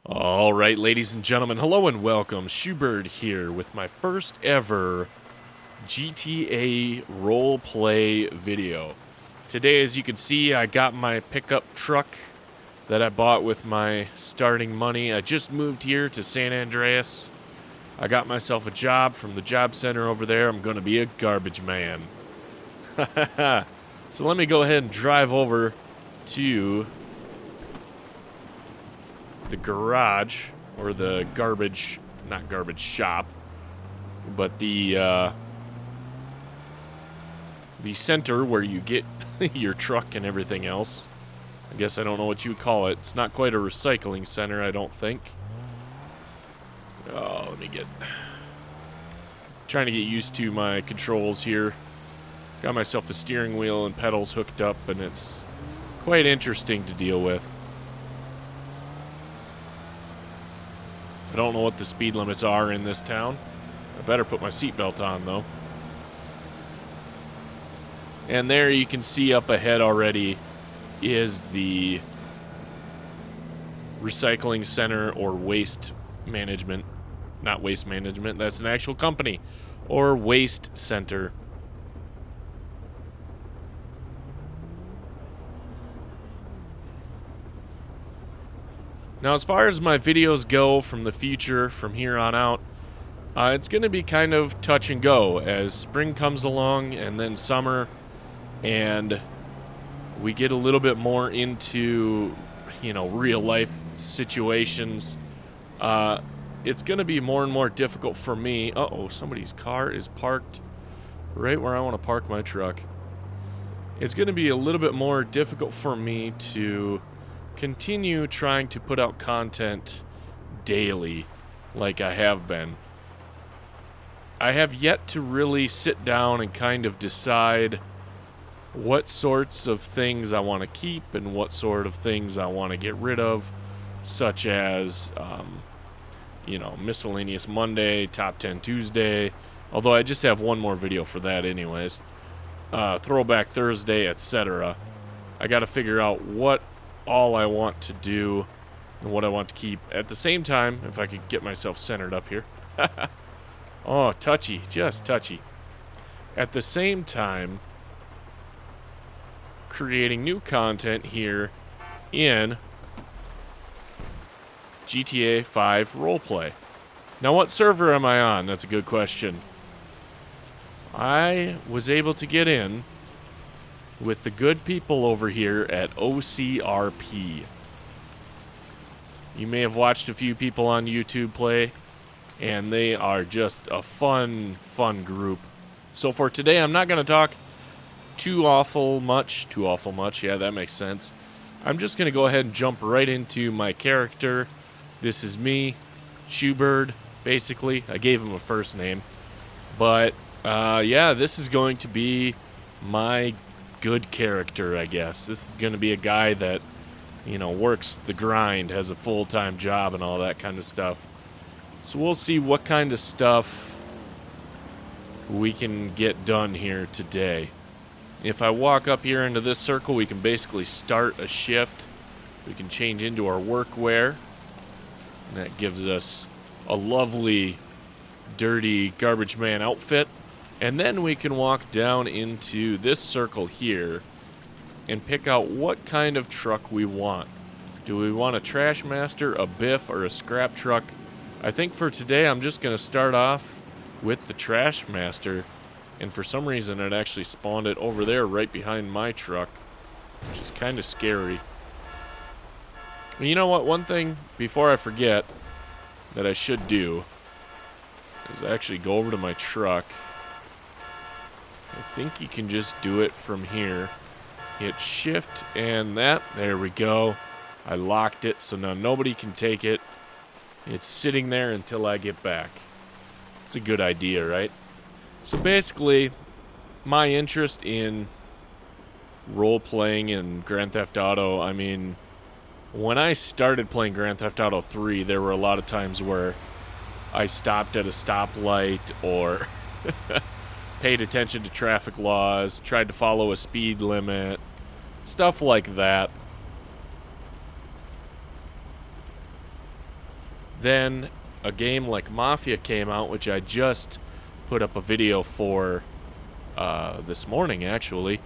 All right, ladies and gentlemen, hello and welcome. Schu here with my first ever GTA roleplay video. Today, as you can see, I got my pickup truck that I bought with my starting money. I just moved here to San Andreas. I got myself a job from the job center over there. I'm going to be a garbage man. So let me go ahead and drive over to the garage, or the garbage, not garbage shop, but the center where you get your truck and everything else. I guess I don't know what you would call it. It's not quite a recycling center, I don't think. Oh, let me trying to get used to my controls here. Got myself a steering wheel and pedals hooked up, and it's quite interesting to deal with. I don't know what the speed limits are in this town. I better put my seatbelt on, though. And there you can see up ahead already is the recycling center or waste management. Not waste management, that's an actual company. Or waste center. Now, as far as my videos go from the future, from here on out, it's going to be kind of touch and go as spring comes along and then summer, and we get a little bit more into, real life situations. It's going to be more and more difficult for me. Uh-oh, somebody's car is parked right where I want to park my truck. It's going to be a little bit more difficult for me to continue trying to put out content daily like I have been. I have yet to really sit down and kind of decide what sorts of things I want to keep and what sort of things I want to get rid of, such as, Miscellaneous Monday, Top 10 Tuesday, although I just have one more video for that anyways, Throwback Thursday, etc. I got to figure out what all I want to do and what I want to keep. At the same time, if I could get myself centered up here. Oh, touchy, just touchy. At the same time, creating new content here in GTA 5 Roleplay. Now, what server am I on? That's a good question. I was able to get in with the good people over here at OCRP. You may have watched a few people on YouTube play, and they are just a fun group. So for today, I'm not going to talk too awful much, yeah, that makes sense. I'm just going to go ahead and jump right into my character. This is me, Schu, basically. I gave him a first name. But, yeah, this is going to be my good character, I guess. This is going to be a guy that, works the grind, has a full-time job and all that kind of stuff. So we'll see what kind of stuff we can get done here today. If I walk up here into this circle, we can basically start a shift. We can change into our workwear. And that gives us a lovely, dirty garbage man outfit. And then we can walk down into this circle here and pick out what kind of truck we want. Do we want a trash master, a biff, or a scrap truck? I think for today I'm just going to start off with the trash master. And for some reason it actually spawned it over there right behind my truck, which is kind of scary. And you know what? One thing before I forget that I should do is actually go over to my truck. I think you can just do it from here. Hit shift and that. There we go. I locked it so now nobody can take it. It's sitting there until I get back. It's a good idea, right? So basically, my interest in role-playing in Grand Theft Auto, I mean, when I started playing Grand Theft Auto 3, there were a lot of times where I stopped at a stoplight or paid attention to traffic laws, tried to follow a speed limit, stuff like that. Then a game like Mafia came out, which I just put up a video for this morning, actually.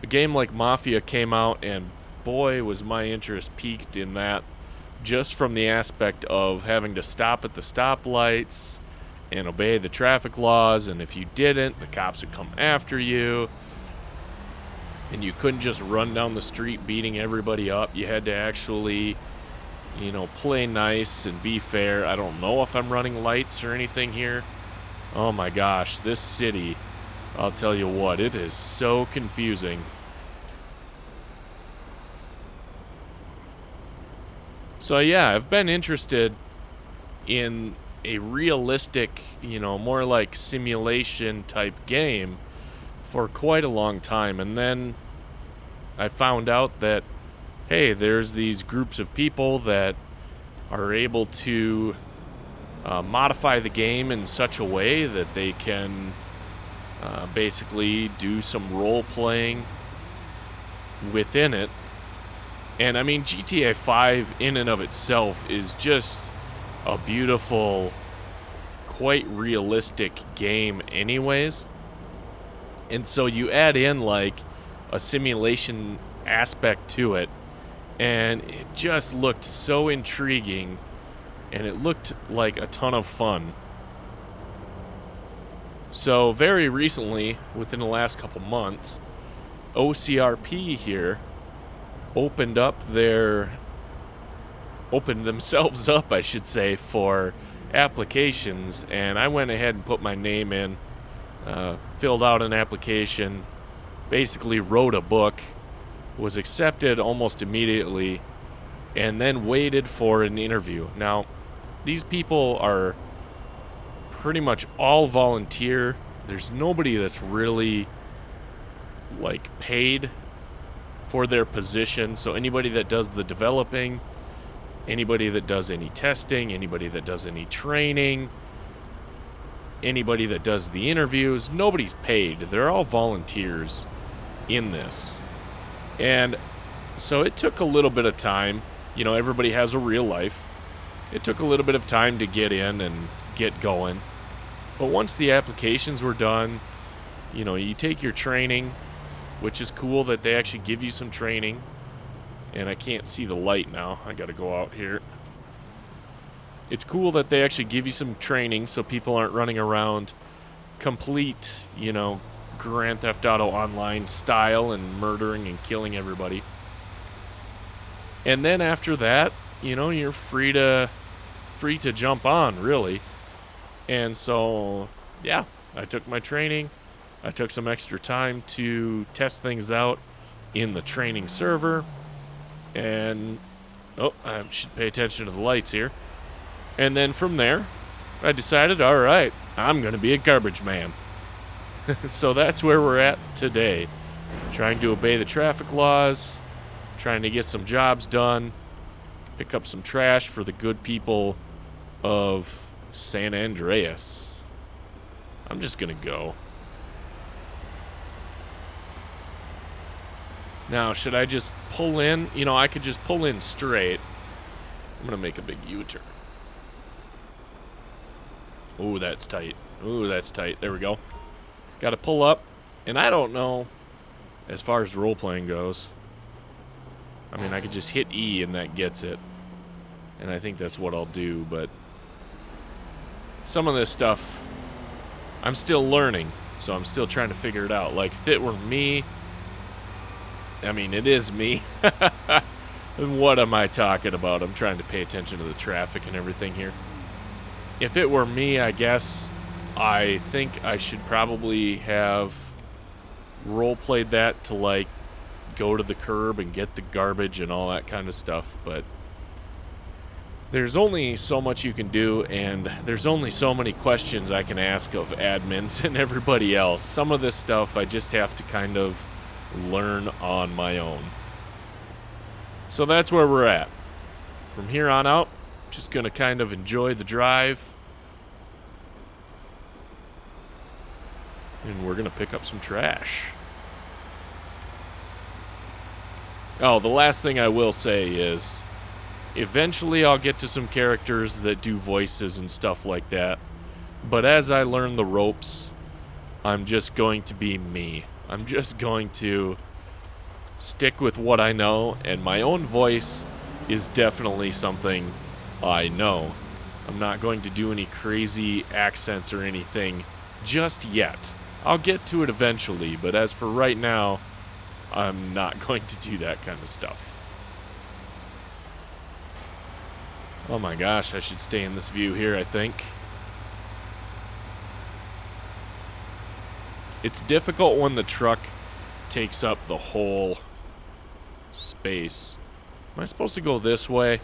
A game like Mafia came out, and boy, was my interest piqued in that, just from the aspect of having to stop at the stoplights and obey the traffic laws, and if you didn't, the cops would come after you, and you couldn't just run down the street beating everybody up. You had to actually, you know, play nice and be fair. I don't know if I'm running lights or anything here. Oh my gosh, this city, I'll tell you what, it is so confusing. So yeah, I've been interested in a realistic, you know, more like simulation type game for quite a long time. And then I found out that, hey, there's these groups of people that are able to modify the game in such a way that they can basically do some role playing within it. And I mean, GTA 5 in and of itself is just a beautiful, quite realistic game anyways. And so you add in like a simulation aspect to it, and it just looked so intriguing, and it looked like a ton of fun. So very recently, within the last couple months, OCRP here opened themselves up, I should say, for applications, and I went ahead and put my name in, filled out an application, basically wrote a book, was accepted almost immediately, and then waited for an interview. Now, these people are pretty much all volunteer. There's nobody that's really like paid for their position. So anybody that does the developing, anybody that does any testing, anybody that does any training, anybody that does the interviews, nobody's paid. They're all volunteers in this. And so it took a little bit of time. You know, everybody has a real life. It took a little bit of time to get in and get going. But once the applications were done, you know, you take your training, which is cool that they actually give you some training. And I can't see the light now. I gotta go out here. It's cool that they actually give you some training so people aren't running around complete, you know, Grand Theft Auto Online style and murdering and killing everybody. And then after that, you know, you're free to jump on, really. And so, yeah, I took my training. I took some extra time to test things out in the training server. And, oh, I should pay attention to the lights here. And then from there, I decided, all right, I'm going to be a garbage man. So that's where we're at today. Trying to obey the traffic laws, trying to get some jobs done, pick up some trash for the good people of San Andreas. I'm just going to go. Now, should I just pull in? You know, I could just pull in straight. I'm going to make a big U-turn. Ooh, that's tight. Ooh, that's tight. There we go. Got to pull up. And I don't know, as far as role-playing goes. I mean, I could just hit E and that gets it. And I think that's what I'll do, but some of this stuff, I'm still learning. So I'm still trying to figure it out. Like, if it were me, I mean, it is me. And what am I talking about? I'm trying to pay attention to the traffic and everything here. If it were me, I guess I think I should probably have role-played that to, like, go to the curb and get the garbage and all that kind of stuff. But there's only so much you can do, and there's only so many questions I can ask of admins and everybody else. Some of this stuff I just have to kind of learn on my own. So that's where we're at. From here on out, just going to kind of enjoy the drive. And we're going to pick up some trash. Oh, the last thing I will say is Eventually I'll get to some characters that do voices and stuff like that. But as I learn the ropes, I'm just going to be me. I'm just going to stick with what I know, and my own voice is definitely something I know. I'm not going to do any crazy accents or anything just yet. I'll get to it eventually, but as for right now, I'm not going to do that kind of stuff. Oh my gosh, I should stay in this view here, I think. It's difficult when the truck takes up the whole space. Am I supposed to go this way?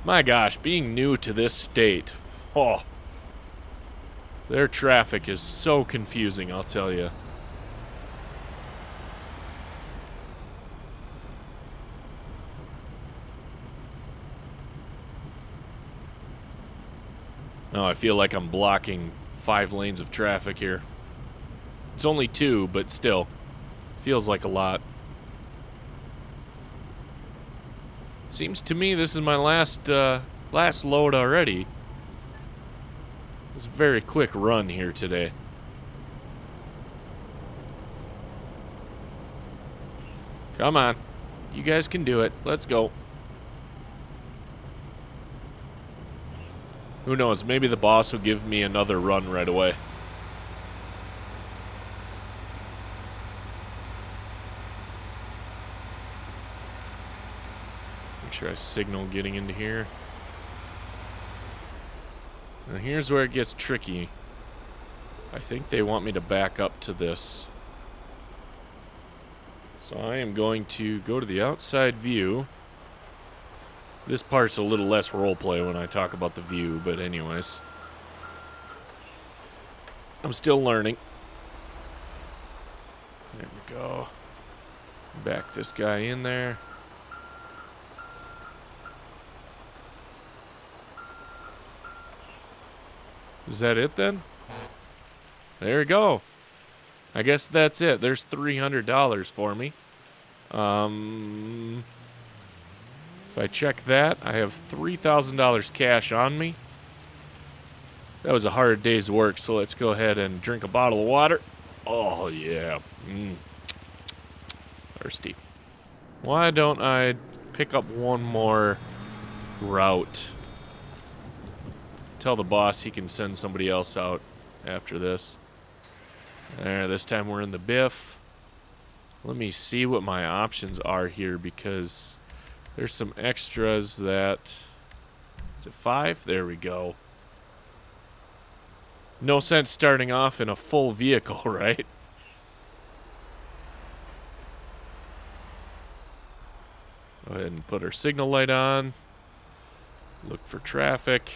My gosh, being new to this state. Oh. Their traffic is so confusing, I'll tell you. Oh, I feel like I'm blocking 5 lanes of traffic here. It's only 2, but still. Feels like a lot. Seems to me this is my last load already. It's a very quick run here today. Come on. You guys can do it. Let's go. Who knows? Maybe the boss will give me another run right away. Make sure I signal getting into here. Now here's where it gets tricky. I think they want me to back up to this. So I am going to go to the outside view. This part's a little less roleplay when I talk about the view, but anyways. I'm still learning. There we go. Back this guy in there. Is that it then? There we go. I guess that's it. There's $300 for me. If I check that, I have $3,000 cash on me. That was a hard day's work, so let's go ahead and drink a bottle of water. Oh, yeah. Thirsty. Why don't I pick up one more route? Tell the boss he can send somebody else out after this. There, this time we're in the Biff. Let me see what my options are here, because there's some extras that... Is it 5? There we go. No sense starting off in a full vehicle, right? Go ahead and put our signal light on. Look for traffic.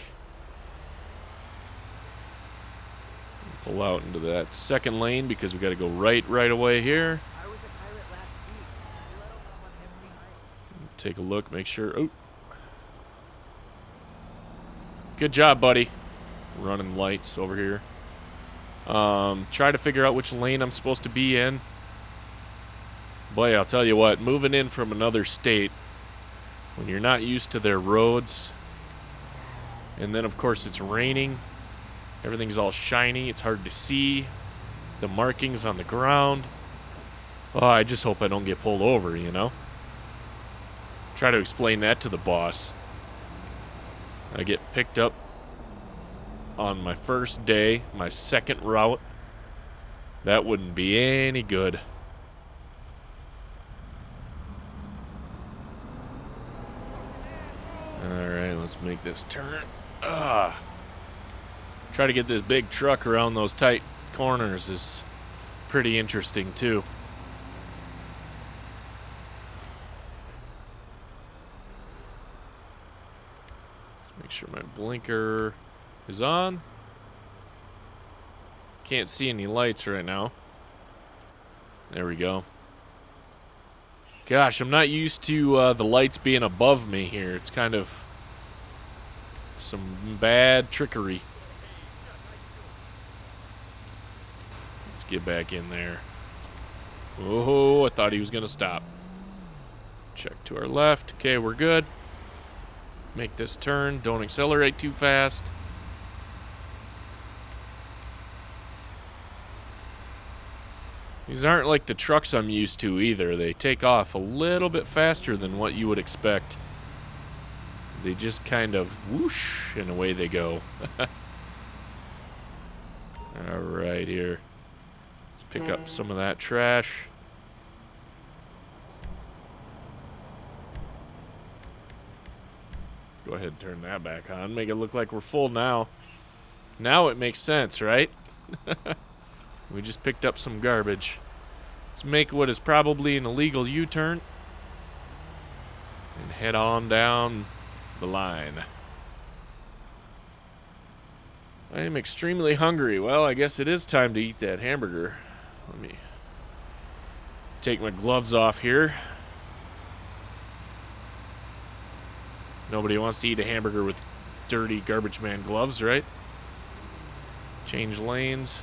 Pull out into that second lane because we got to go right away here. I was a pirate last week. Still I don't know on every night. Take a look, make sure. Oh. Good job, buddy. Running lights over here. Try to figure out which lane I'm supposed to be in. Boy, I'll tell you what, moving in from another state, when you're not used to their roads, and then of course it's raining, everything's all shiny, it's hard to see, the markings on the ground. Oh, I just hope I don't get pulled over, you know? Try to explain that to the boss. I get picked up on my first day, my second route. That wouldn't be any good. Alright, let's make this turn. Try to get this big truck around those tight corners is pretty interesting too. Let's make sure my blinker is on. Can't see any lights right now. There we go. Gosh, I'm not used to the lights being above me here. It's kind of some bad trickery. Let's get back in there. Oh, I thought he was going to stop. Check to our left. Okay, we're good. Make this turn. Don't accelerate too fast. These aren't like the trucks I'm used to either. They take off a little bit faster than what you would expect. They just kind of whoosh and away they go. Alright, here. Let's pick up some of that trash. Go ahead and turn that back on. Make it look like we're full now. Now it makes sense, right? We just picked up some garbage. Let's make what is probably an illegal U-turn. And head on down the line. I am extremely hungry. Well, I guess it is time to eat that hamburger. Let me take my gloves off here. Nobody wants to eat a hamburger with dirty garbage man gloves, right? Change lanes.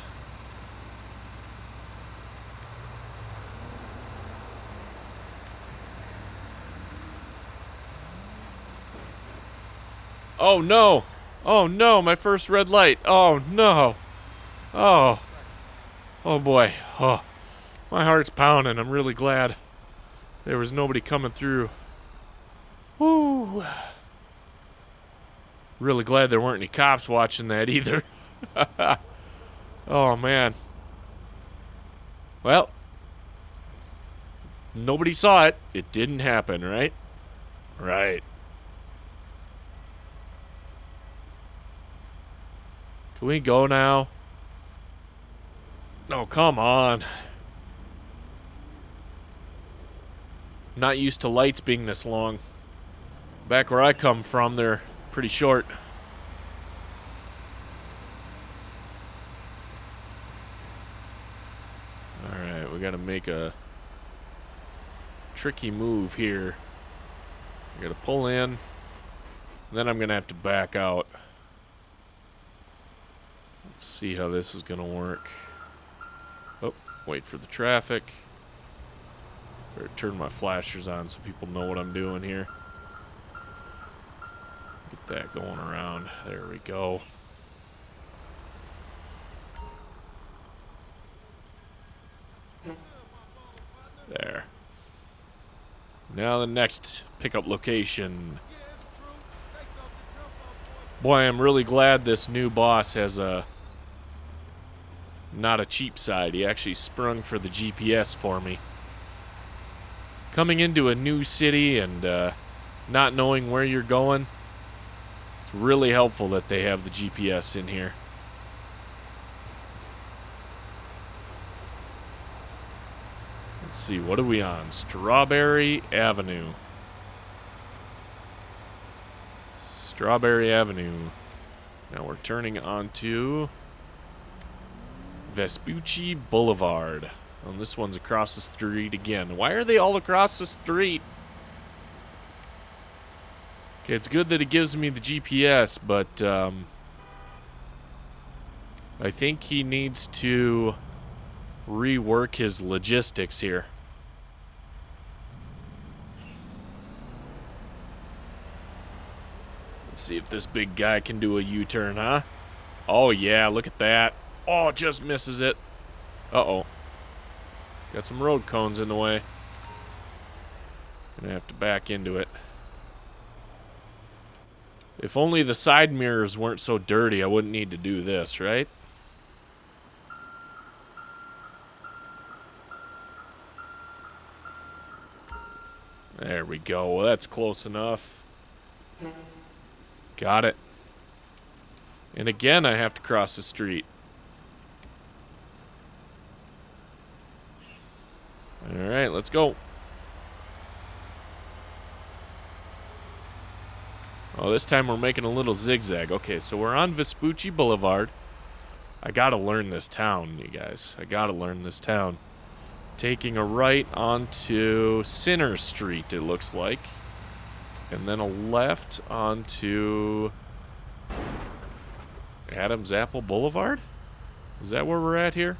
Oh no! Oh no, my first red light. Oh no. Oh. Oh boy. Oh. My heart's pounding. I'm really glad there was nobody coming through. Woo. Really glad there weren't any cops watching that either. Oh man. Well, nobody saw it. It didn't happen, right? Right. Can we go now? No, come on. Not used to lights being this long. Back where I come from, they're pretty short. Alright, we gotta make a tricky move here. I gotta pull in, then I'm gonna have to back out. Let's see how this is gonna work. Oh, wait for the traffic. Better turn my flashers on so people know what I'm doing here. Get that going around. There we go. There. Now the next pickup location. Boy, I'm really glad this new boss has a not a cheap side. He actually sprung for the GPS for me. Coming into a new city and not knowing where you're going, it's really helpful that they have the GPS in here. Let's see, what are we on? Strawberry Avenue. Strawberry Avenue. Now we're turning onto Vespucci Boulevard. And this one's across the street again. Why are they all across the street? Okay, it's good that it gives me the GPS, but I think he needs to rework his logistics here. Let's see if this big guy can do a U-turn, huh? Oh yeah, look at that. Oh, just misses it. Uh-oh. Got some road cones in the way. Gonna have to back into it. If only the side mirrors weren't so dirty, I wouldn't need to do this, right? There we go. Well, that's close enough. Got it. And again, I have to cross the street. Alright, let's go. Oh, this time we're making a little zigzag. Okay, so we're on Vespucci Boulevard. I gotta learn this town, you guys. I gotta learn this town. Taking a right onto Center Street, it looks like. And then a left onto Adams Apple Boulevard? Is that where we're at here?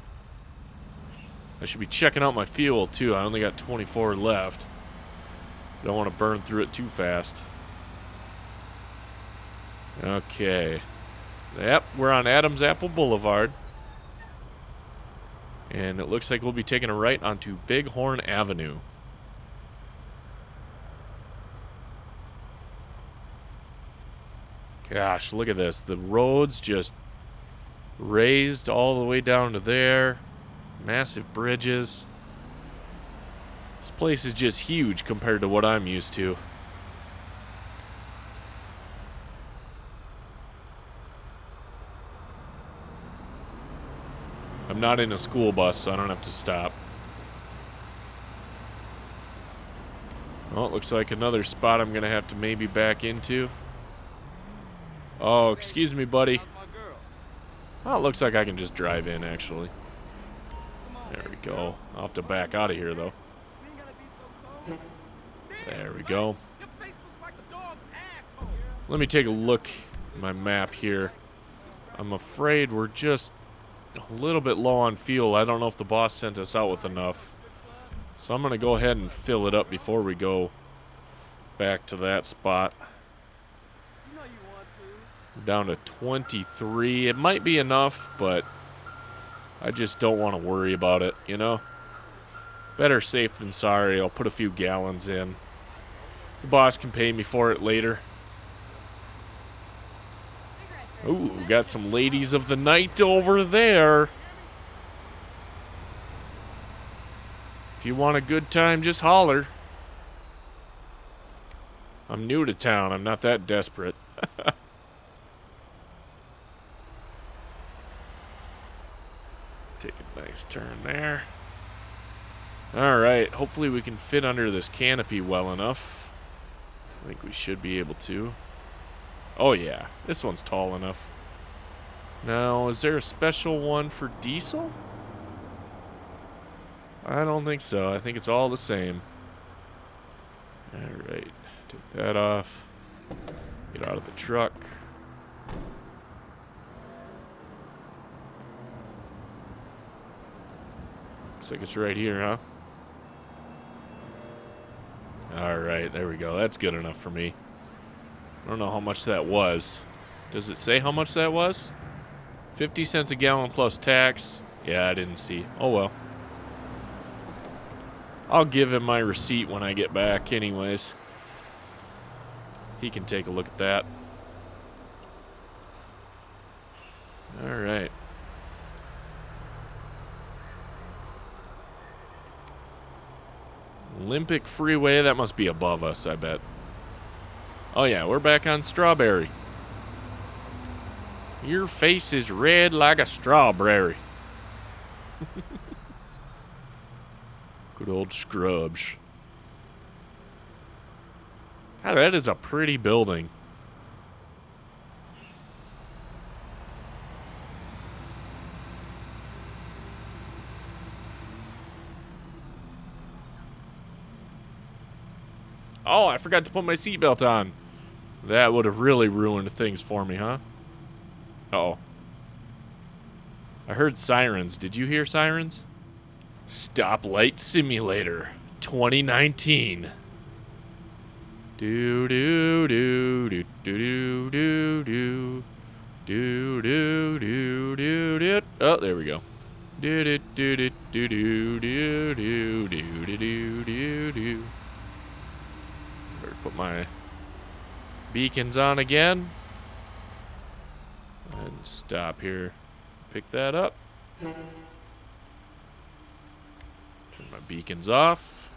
I should be checking out my fuel, too. I only got 24 left. Don't want to burn through it too fast. Okay. Yep, we're on Adams Apple Boulevard. And it looks like we'll be taking a right onto Bighorn Avenue. Gosh, look at this. The road's just raised all the way down to there. Massive bridges. This place is just huge compared to what I'm used to. I'm not in a school bus, so I don't have to stop. Well, it looks like another spot I'm going to have to maybe back into. Oh, excuse me, buddy. Well, it looks like I can just drive in, actually. There we go. I'll have to back out of here, though. There we go. Let me take a look at my map here. I'm afraid we're just a little bit low on fuel. I don't know if the boss sent us out with enough. So I'm going to go ahead and fill it up before we go back to that spot. Down to 23. It might be enough, but I just don't want to worry about it, you know? Better safe than sorry. I'll put a few gallons in. The boss can pay me for it later. Ooh, got some ladies of the night over there. If you want a good time, just holler. I'm new to town. I'm not that desperate. Take a nice turn there. Alright, hopefully we can fit under this canopy well enough. I think we should be able to. Oh yeah, this one's tall enough. Now, is there a special one for diesel? I don't think so. I think it's all the same. Alright, take that off. Get out of the truck. Looks like it's right here, huh? Alright, there we go. That's good enough for me. I don't know how much that was. Does it say how much that was? 50 cents a gallon plus tax. Yeah, I didn't see. Oh well. I'll give him my receipt when I get back anyways. He can take a look at that. Alright. Olympic Freeway, that must be above us, I bet. Oh yeah, we're back on Strawberry. Your face is red like a strawberry. Good old Scrubs. God, that is a pretty building. Oh, I forgot to put my seatbelt on. That would have really ruined things for me, huh? Uh-oh. I heard sirens. Did you hear sirens? Stoplight Simulator 2019. Do do do do do do do do do do do do. Oh, there we go. Do do do do do do do do do do do do. Better put my beacons on again. And stop here. Pick that up. Turn my beacons off.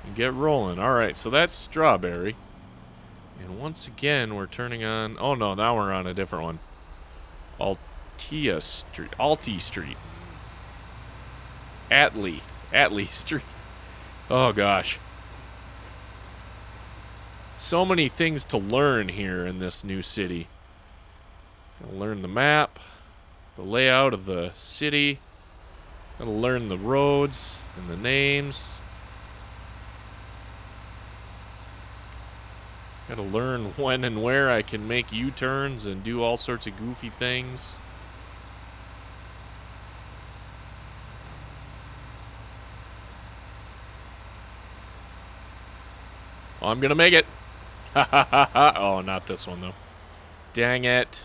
And get rolling. Alright, so that's Strawberry. And once again, we're turning on... Oh no, now we're on a different one. Altea Street. Alty Street. Atlee Street. Oh gosh. So many things to learn here in this new city. Gotta learn the map, the layout of the city. Gotta learn the roads and the names. Gotta learn when and where I can make U-turns and do all sorts of goofy things. Oh, I'm gonna make it. Ha ha ha ha. Oh, not this one though. Dang it.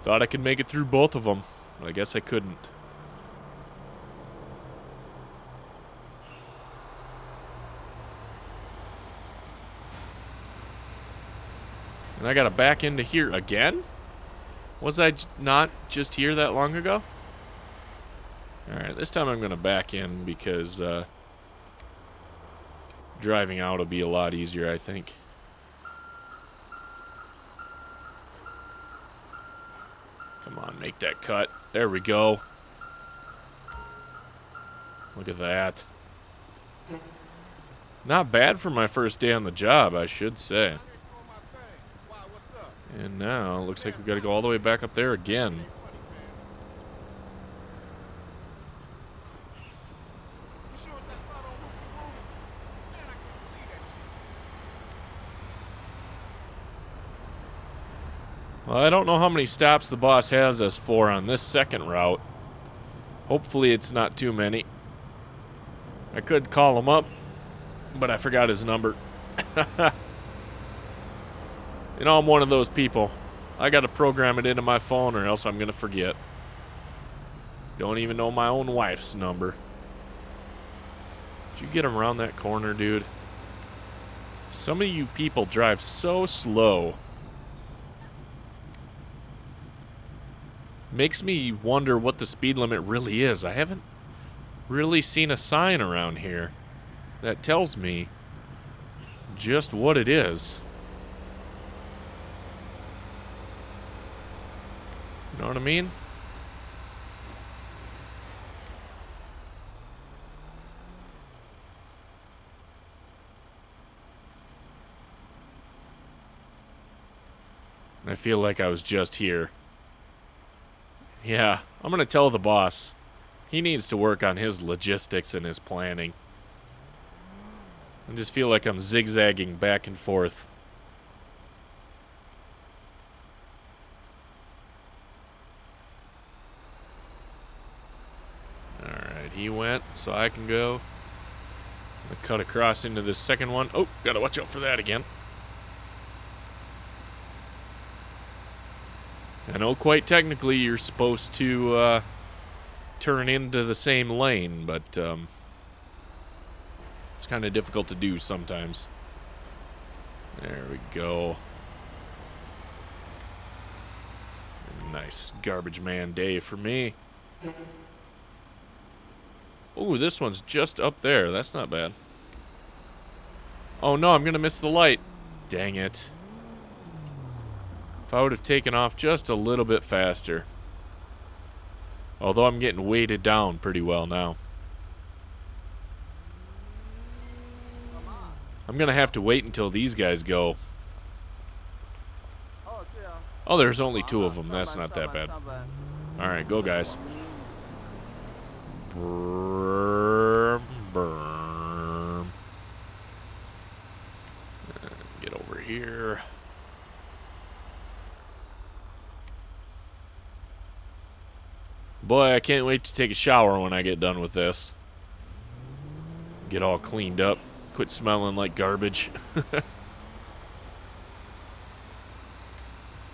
Thought I could make it through both of them. I guess I couldn't. And I gotta back into here again? Was I not just here that long ago? Alright, this time I'm gonna back in because driving out will be a lot easier, I think. Come on, make that cut. There we go. Look at that. Not bad for my first day on the job, I should say. And now, looks like we've got to go all the way back up there again. Well, I don't know how many stops the boss has us for on this second route. Hopefully it's not too many. I could call him up, but I forgot his number. You know, I'm one of those people. I gotta program it into my phone or else I'm gonna forget. Don't even know my own wife's number. Did you get him around that corner, dude? Some of you people drive so slow. Makes me wonder what the speed limit really is. I haven't really seen a sign around here that tells me just what it is. You know what I mean? I feel like I was just here. Yeah, I'm gonna tell the boss. He needs to work on his logistics and his planning. I just feel like I'm zigzagging back and forth. Alright, he went, so I can go. I'm gonna cut across into this second one. Oh, gotta watch out for that again. I know quite technically you're supposed to turn into the same lane, but it's kind of difficult to do sometimes. There we go. Nice garbage man day for me. Ooh, this one's just up there. That's not bad. Oh no, I'm gonna miss the light. Dang it. If I would have taken off just a little bit faster. Although I'm getting weighted down pretty well now. I'm gonna have to wait until these guys go. Oh, there's only two of them. That's not that bad. Alright, go guys. Brrrr, brrrr. Get over here. Boy, I can't wait to take a shower when I get done with this. Get all cleaned up. Quit smelling like garbage.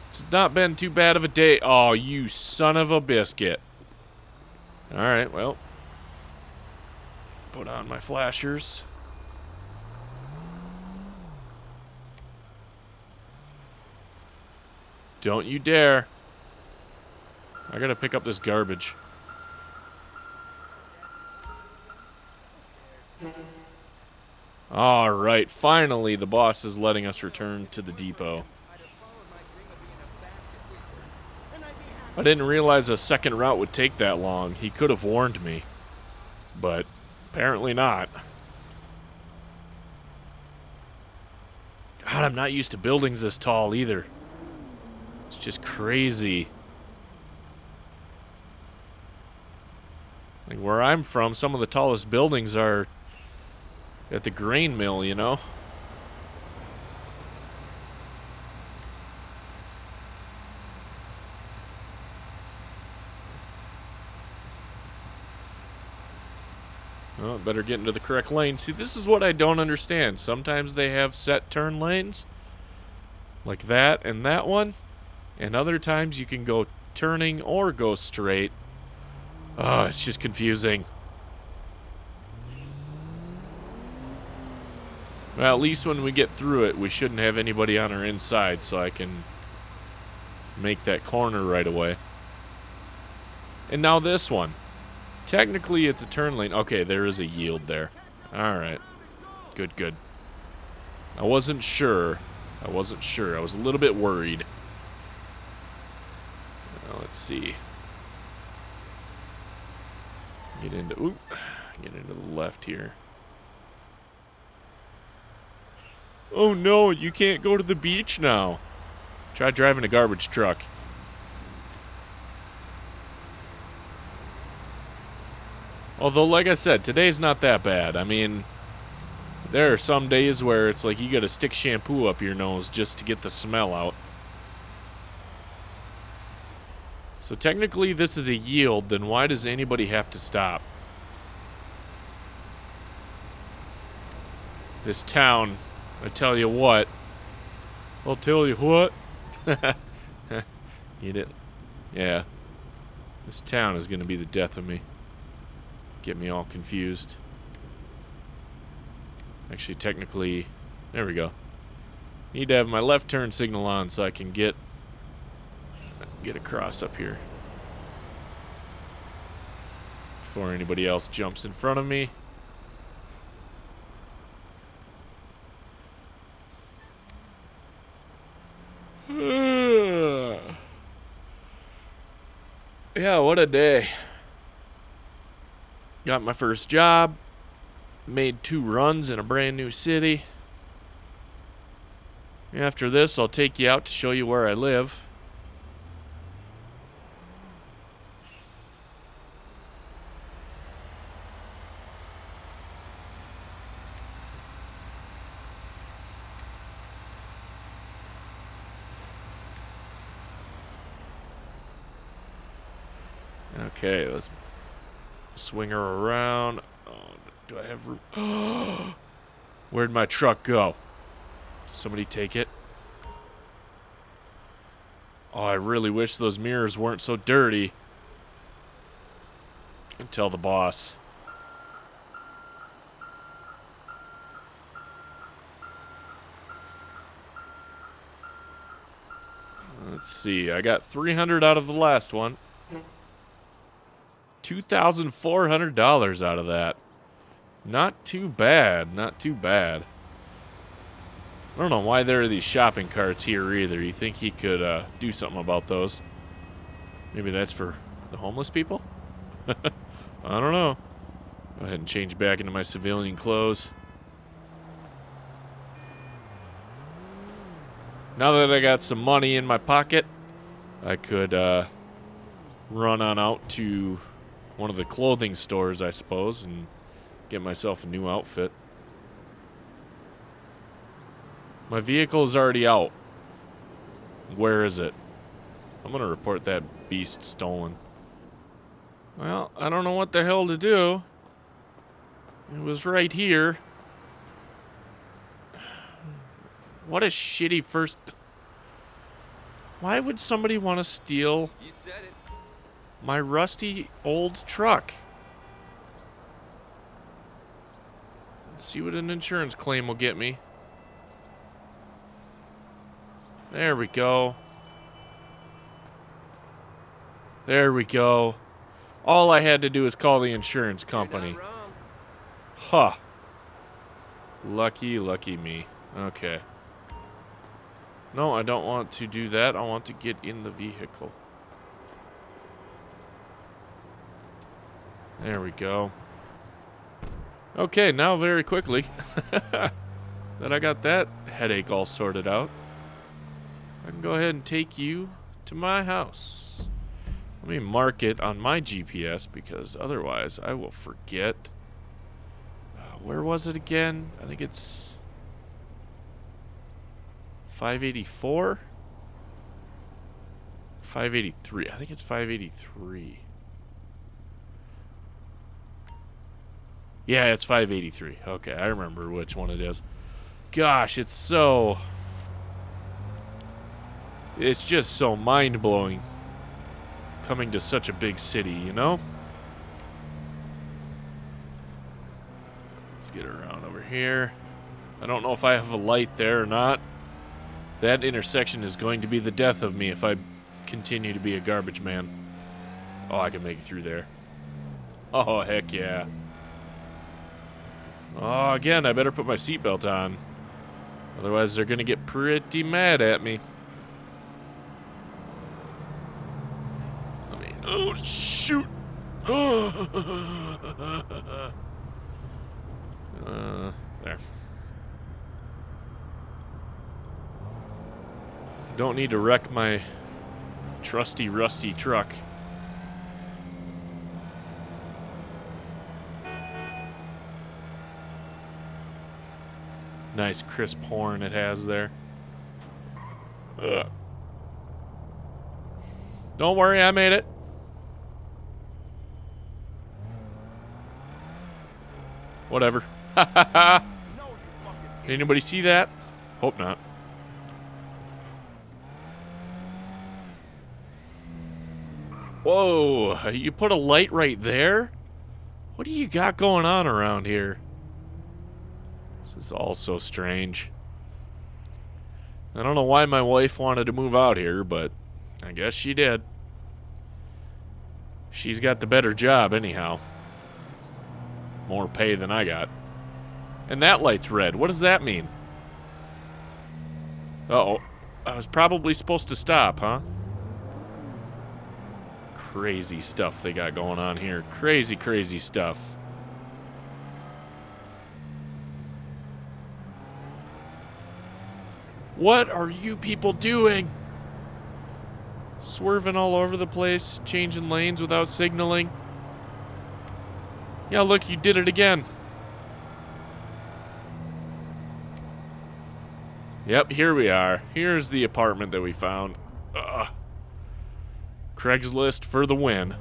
It's not been too bad of a day. Oh, you son of a biscuit. Alright, well. Put on my flashers. Don't you dare. I gotta pick up this garbage. Alright, finally the boss is letting us return to the depot. I didn't realize a second route would take that long. He could have warned me. But apparently not. God, I'm not used to buildings this tall either. It's just crazy. Like where I'm from, some of the tallest buildings are at the grain mill, you know? Oh, better get into the correct lane. See, this is what I don't understand. Sometimes they have set turn lanes, like that and that one, and other times you can go turning or go straight. Oh, it's just confusing. Well, at least when we get through it, we shouldn't have anybody on our inside, so I can make that corner right away. And now this one. Technically, it's a turn lane. Okay, there is a yield there. Alright. Good, good. I wasn't sure. I was a little bit worried. Well, let's see. Get into the left here. Oh no, you can't go to the beach now. Try driving a garbage truck. Although, like I said, today's not that bad. I mean, there are some days where it's like you gotta stick shampoo up your nose just to get the smell out. So technically this is a yield, then why does anybody have to stop? This town, I tell you what. I'll tell you what. Get it? Yeah. This town is gonna be the death of me. Get me all confused. Actually, technically, there we go. Need to have my left turn signal on so I can get across up here before anybody else jumps in front of me. Yeah, what a day. Got my first job, made 2 runs in a brand new city. After this, I'll take you out to show you where I live. Okay, let's swing her around. Oh, do I have room? Where'd my truck go? Did somebody take it? Oh, I really wish those mirrors weren't so dirty. And tell the boss. Let's see. I got 300 out of the last one. $2,400 out of that. Not too bad. Not too bad. I don't know why there are these shopping carts here either. You think he could do something about those? Maybe that's for the homeless people? I don't know. Go ahead and change back into my civilian clothes. Now that I got some money in my pocket, I could run on out to one of the clothing stores, I suppose, and get myself a new outfit. My vehicle is already out. Where is it? I'm gonna report that beast stolen. Well, I don't know what the hell to do. It was right here. What a shitty first... Why would somebody want to steal my rusty old truck? Let's see what an insurance claim will get me. There we go. There we go. All I had to do is call the insurance company. Huh. Lucky, lucky me. Okay. No, I don't want to do that. I want to get in the vehicle. There we go. Okay, now very quickly that I got that headache all sorted out, I can go ahead and take you to my house. Let me mark it on my GPS because otherwise I will forget. Where was it again? I think it's 584? 583. I think it's 583. Yeah, it's 583. Okay, I remember which one it is. Gosh, it's so... It's just so mind-blowing coming to such a big city, you know? Let's get around over here. I don't know if I have a light there or not. That intersection is going to be the death of me if I continue to be a garbage man. Oh, I can make it through there. Oh, heck yeah. Oh, again, I better put my seatbelt on. Otherwise, they're going to get pretty mad at me. Oh, shoot. There. Don't need to wreck my trusty, rusty truck. Nice crisp horn it has there. Ugh. Don't worry, I made it. Whatever. Anybody see that? Hope not. Whoa, you put a light right there? What do you got going on around here? This is all so strange. I don't know why my wife wanted to move out here, but I guess she did. She's got the better job anyhow. More pay than I got. And that light's red. What does that mean? Uh-oh. I was probably supposed to stop, huh? Crazy stuff they got going on here. Crazy, crazy stuff. What are you people doing? Swerving all over the place, changing lanes without signaling. Yeah, look, you did it again. Yep, here we are. Here's the apartment that we found. Craigslist for the win.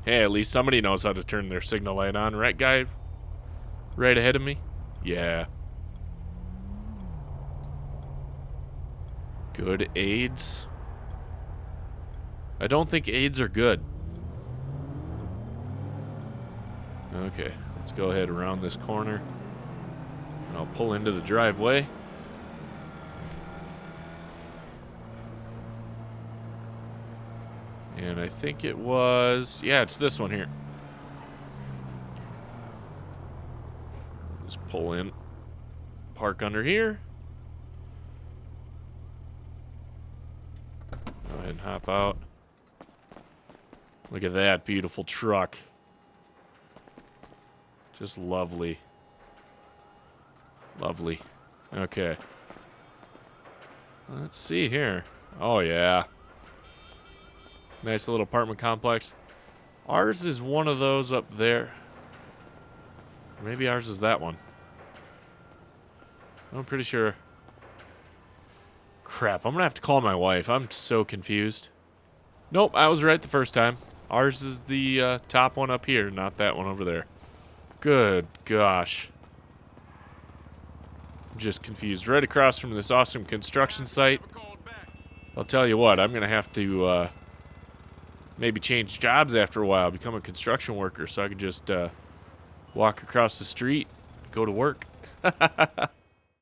Hey, at least somebody knows how to turn their signal light on, right, guy? Right ahead of me? Yeah. Good aids. I don't think aids are good. Okay, let's go ahead around this corner. I'll pull into the driveway. And I think it was... Yeah, it's this one here. Just pull in. Park under here. Go ahead and hop out. Look at that beautiful truck. Just lovely. Lovely. Okay. Let's see here. Oh, yeah. Nice little apartment complex. Ours is one of those up there. Maybe ours is that one. I'm pretty sure. Crap, I'm gonna have to call my wife. I'm so confused. Nope, I was right the first time. Ours is the top one up here, not that one over there. Good gosh. I'm just confused. Right across from this awesome construction site. I'll tell you what, I'm gonna have to maybe change jobs after a while, become a construction worker so I can just walk across the street, go to work.